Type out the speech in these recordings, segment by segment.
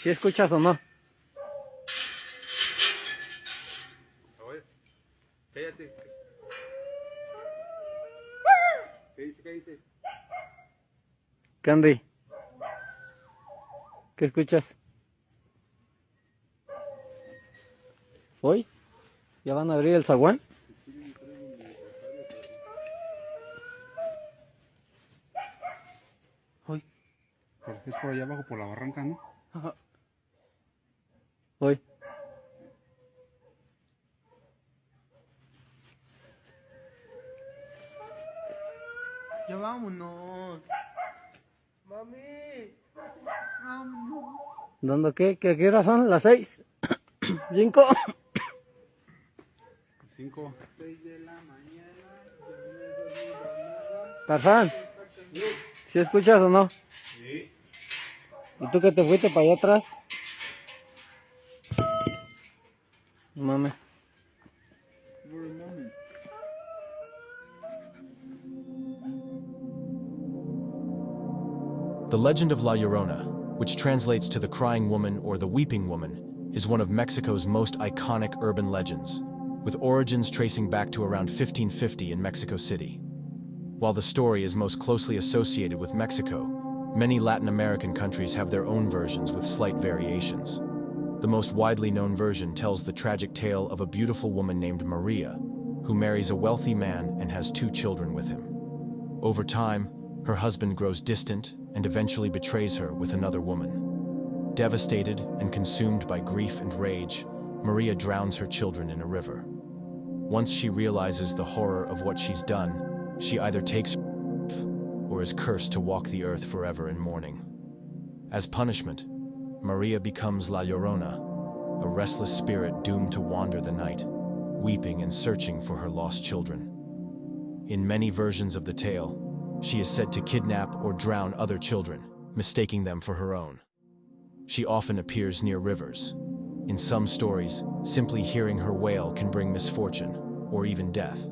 ¿Sí escuchas o no? Cállate. ¿Qué dice? ¿Qué dice? Candy, ¿qué escuchas? ¿Hoy? ¿Ya van a abrir el zaguán? Hoy. Es por allá abajo, por la barranca, ¿no? Hoy. Ya vámonos. Mami. Vámonos. ¿Dónde qué? ¿Qué horas son? ¿Las 6? ¿5? 5. 6 de la mañana. Tarzán, ¿sí escuchas o no? Sí. ¿Y tú que te fuiste para allá atrás? No mames. The legend of La Llorona, which translates to the Crying Woman or the Weeping Woman, is one of Mexico's most iconic urban legends, with origins tracing back to around 1550 in Mexico City. While the story is most closely associated with Mexico, many Latin American countries have their own versions with slight variations. The most widely known version tells the tragic tale of a beautiful woman named Maria, who marries a wealthy man and has 2 children with him. Over time, her husband grows distant and eventually betrays her with another woman. Devastated and consumed by grief and rage, Maria drowns her children in a river. Once she realizes the horror of what she's done, she either takes her life or is cursed to walk the earth forever in mourning. As punishment, Maria becomes La Llorona, a restless spirit doomed to wander the night, weeping and searching for her lost children. In many versions of the tale, she is said to kidnap or drown other children, mistaking them for her own. She often appears near rivers. In some stories, simply hearing her wail can bring misfortune, or even death.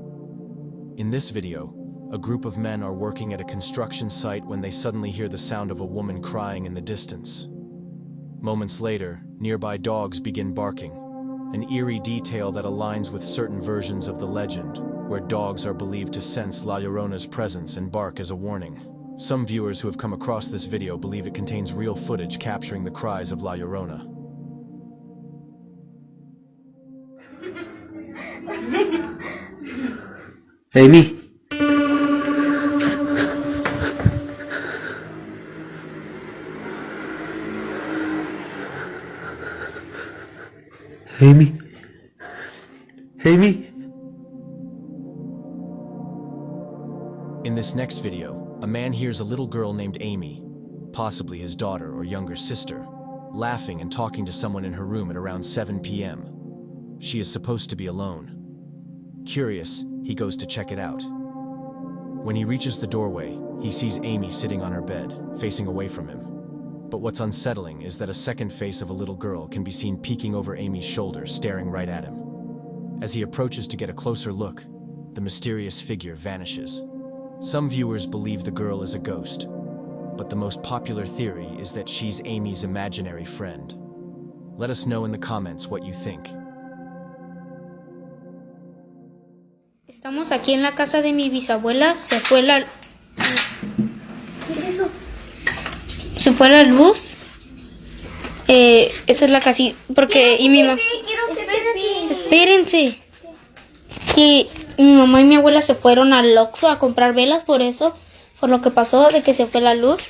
In this video, a group of men are working at a construction site when they suddenly hear the sound of a woman crying in the distance. Moments later, nearby dogs begin barking, an eerie detail that aligns with certain versions of the legend, where dogs are believed to sense La Llorona's presence and bark as a warning. Some viewers who have come across this video believe it contains real footage capturing the cries of La Llorona. Amy. Amy. Amy. In this next video, a man hears a little girl named Amy, possibly his daughter or younger sister, laughing and talking to someone in her room at around 7 p.m. She is supposed to be alone. Curious, he goes to check it out. When he reaches the doorway, he sees Amy sitting on her bed, facing away from him. But what's unsettling is that a second face of a little girl can be seen peeking over Amy's shoulder, staring right at him. As he approaches to get a closer look, the mysterious figure vanishes. Some viewers believe the girl is a ghost, but the most popular theory is that she's Amy's imaginary friend. Let us know in the comments what you think. Estamos aquí en la casa de mi bisabuela. Se fue la... ¿Qué es eso? Se fue la luz. Esta es la casita. Porque... Y mi mamá... Espérense. Y mi mamá y mi abuela se fueron al Oxxo a comprar velas por eso. Por lo que pasó de que se fue la luz.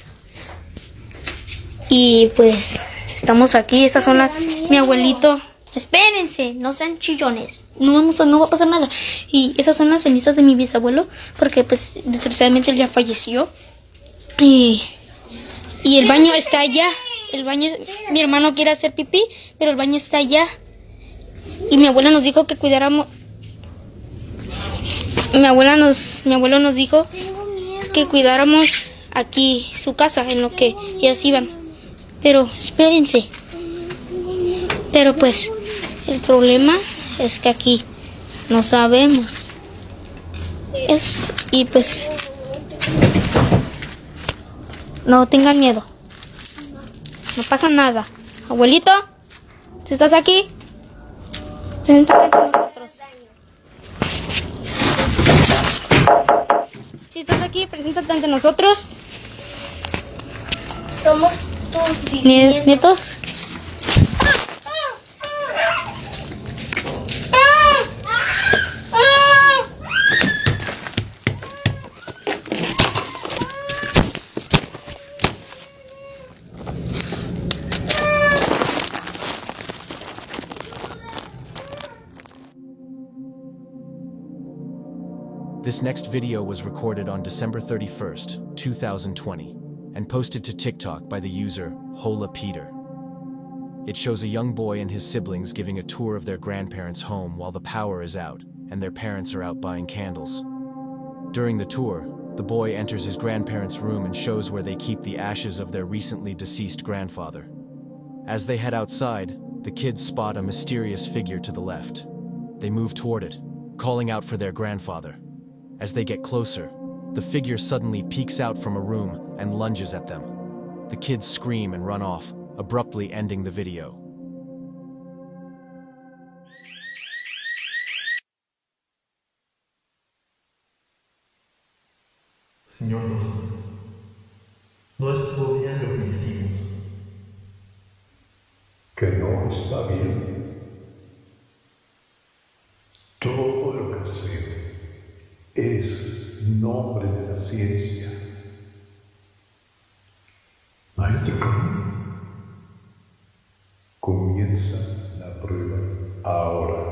Y pues... Estamos aquí. Estas son las... Mi abuelito... Espérense, no sean chillones. No va a pasar nada. Y esas son las cenizas de mi bisabuelo. Porque pues desgraciadamente él ya falleció. Y el baño está allá. El baño, mi hermano quiere hacer pipí, pero el baño está allá. Y mi abuela nos dijo que cuidáramos. Mi abuelo nos dijo que cuidáramos aquí su casa en lo que ellas iban. Pero espérense. Pero pues el problema es que aquí no sabemos. Y pues no tengan miedo. no pasa nada. Abuelito, si estás aquí, preséntate ante nosotros. Si estás aquí, preséntate ante nosotros. Somos tus bisnietos. Nietos. This next video was recorded on December 31st, 2020, and posted to TikTok by the user Hola Peter. It shows a young boy and his siblings giving a tour of their grandparents' home while the power is out and their parents are out buying candles. During the tour, the boy enters his grandparents' room and shows where they keep the ashes of their recently deceased grandfather. As they head outside, the kids spot a mysterious figure to the left. They move toward it, calling out for their grandfather. As they get closer, the figure suddenly peeks out from a room and lunges at them. The kids scream and run off, abruptly ending the video. Señor nuestro, no estuvo bien lo que hicimos. Que no está bien. Todo lo que sé es nombre de la ciencia. ¿Hay otro camino? Comienza la prueba ahora.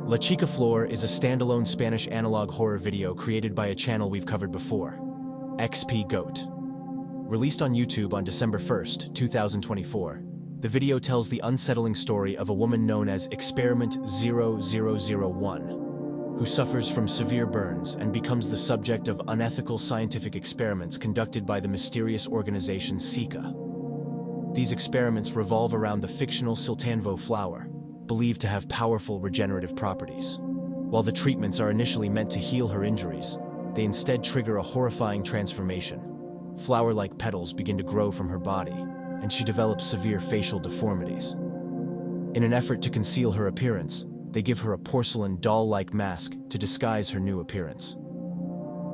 La Chica Flor is a standalone Spanish analog horror video created by a channel we've covered before, XP Goat. Released on YouTube on December 1st, 2024, the video tells the unsettling story of a woman known as Experiment 0001, who suffers from severe burns and becomes the subject of unethical scientific experiments conducted by the mysterious organization Sika. These experiments revolve around the fictional Siltanvo flower, believed to have powerful regenerative properties. While the treatments are initially meant to heal her injuries, they instead trigger a horrifying transformation. Flower-like petals begin to grow from her body, and she develops severe facial deformities. In an effort to conceal her appearance, they give her a porcelain doll-like mask to disguise her new appearance.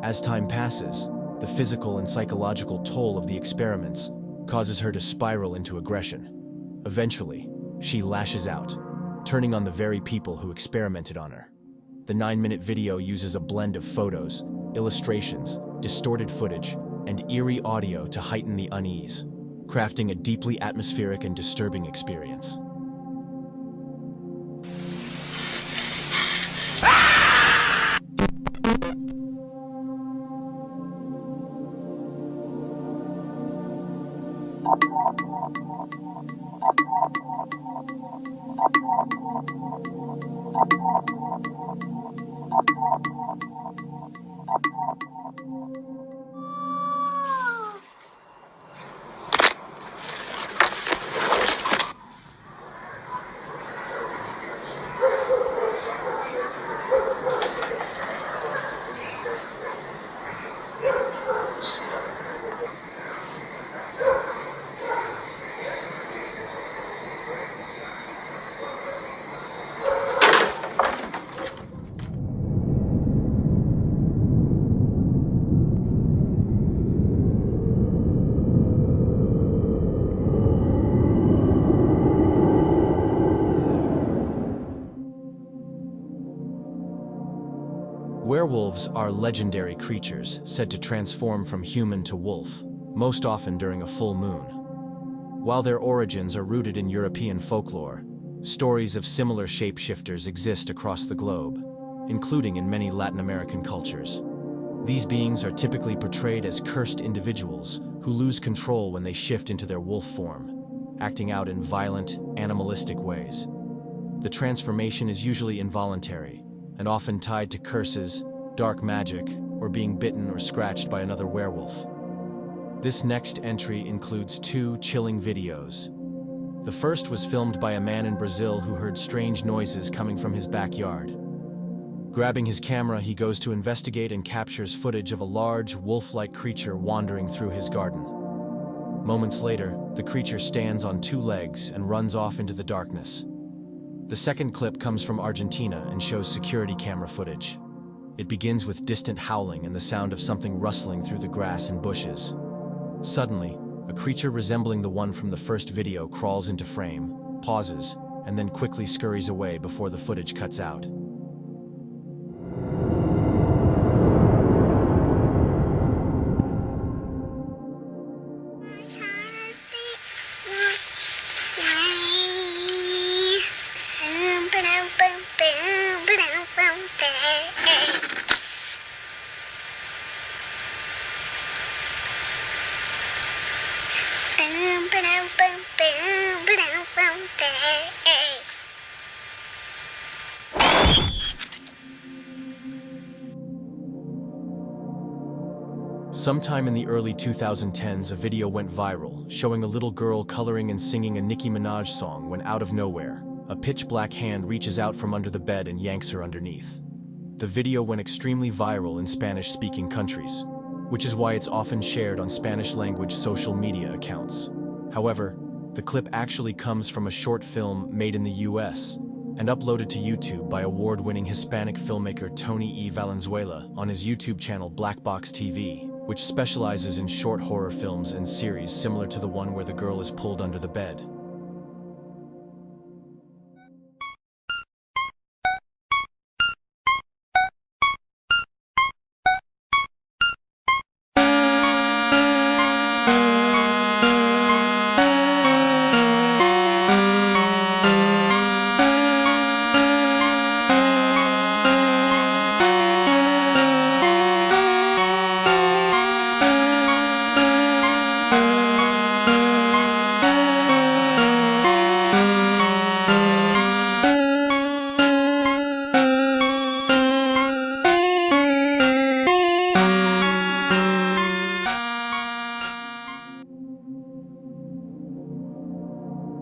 As time passes, the physical and psychological toll of the experiments causes her to spiral into aggression. Eventually, she lashes out, turning on the very people who experimented on her. The 9-minute video uses a blend of photos, illustrations, distorted footage, and eerie audio to heighten the unease, crafting a deeply atmospheric and disturbing experience. Werewolves are legendary creatures said to transform from human to wolf, most often during a full moon. While their origins are rooted in European folklore, stories of similar shapeshifters exist across the globe, including in many Latin American cultures. These beings are typically portrayed as cursed individuals who lose control when they shift into their wolf form, acting out in violent, animalistic ways. The transformation is usually involuntary and often tied to curses, dark magic, or being bitten or scratched by another werewolf. This next entry includes 2 chilling videos. The first was filmed by a man in Brazil who heard strange noises coming from his backyard. Grabbing his camera, he goes to investigate and captures footage of a large, wolf-like creature wandering through his garden. Moments later, the creature stands on 2 legs and runs off into the darkness. The second clip comes from Argentina and shows security camera footage. It begins with distant howling and the sound of something rustling through the grass and bushes. Suddenly, a creature resembling the one from the first video crawls into frame, pauses, and then quickly scurries away before the footage cuts out. Sometime in the early 2010s, a video went viral, showing a little girl coloring and singing a Nicki Minaj song when out of nowhere, a pitch-black hand reaches out from under the bed and yanks her underneath. The video went extremely viral in Spanish-speaking countries, which is why it's often shared on Spanish-language social media accounts. However, the clip actually comes from a short film made in the US and uploaded to YouTube by award-winning Hispanic filmmaker Tony E. Valenzuela on his YouTube channel Black Box TV, which specializes in short horror films and series similar to the one where the girl is pulled under the bed.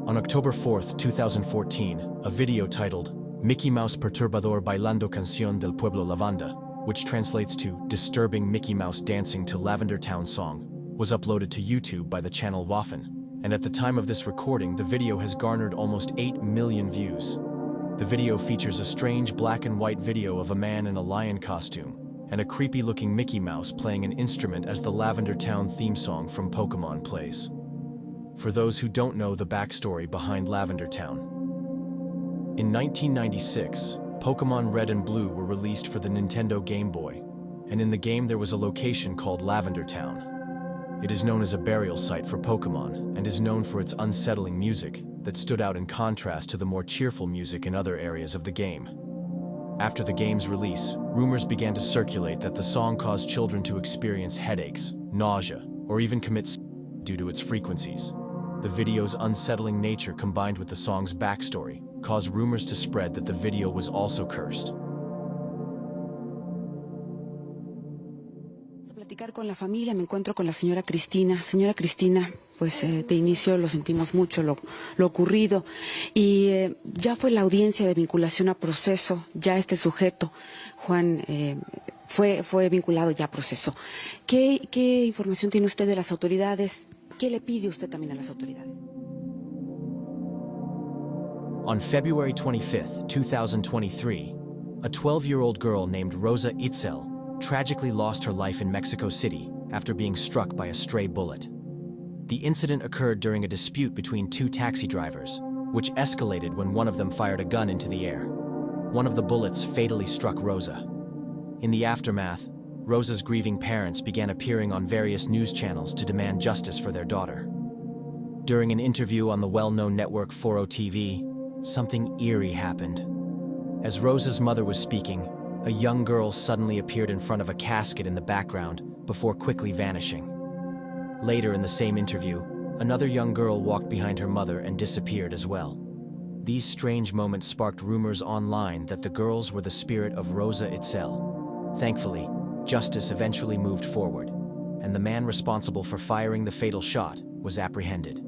On October 4, 2014, a video titled Mickey Mouse Perturbador Bailando Canción del Pueblo Lavanda, which translates to Disturbing Mickey Mouse Dancing to Lavender Town Song, was uploaded to YouTube by the channel Waffen, and at the time of this recording, the video has garnered almost 8 million views. The video features a strange black and white video of a man in a lion costume, and a creepy-looking Mickey Mouse playing an instrument as the Lavender Town theme song from Pokémon plays. For those who don't know the backstory behind Lavender Town. In 1996, Pokémon Red and Blue were released for the Nintendo Game Boy, and in the game there was a location called Lavender Town. It is known as a burial site for Pokémon, and is known for its unsettling music that stood out in contrast to the more cheerful music in other areas of the game. After the game's release, rumors began to circulate that the song caused children to experience headaches, nausea, or even commit suicide due to its frequencies. The video's unsettling nature combined with the song's backstory caused rumors to spread that the video was also cursed. Platicar con la familia, me encuentro con la señora Cristina. Señora Cristina, pues de inicio lo sentimos mucho lo ocurrido y ya fue la audiencia de vinculación a proceso, ya este sujeto, Juan, fue vinculado ya a proceso. ¿Qué información tiene usted de las autoridades? ¿Qué le pide usted también a las autoridades? On February 25, 2023, a 12-year-old girl named Rosa Itzel tragically lost her life in Mexico City after being struck by a stray bullet. The incident occurred during a dispute between 2 taxi drivers, which escalated when one of them fired a gun into the air. One of the bullets fatally struck Rosa. In the aftermath, Rosa's grieving parents began appearing on various news channels to demand justice for their daughter. During an interview on the well-known network Foro TV, something eerie happened. As Rosa's mother was speaking, a young girl suddenly appeared in front of a casket in the background before quickly vanishing. Later in the same interview, another young girl walked behind her mother and disappeared as well. These strange moments sparked rumors online that the girls were the spirit of Rosa Itzel. Thankfully, justice eventually moved forward, and the man responsible for firing the fatal shot was apprehended.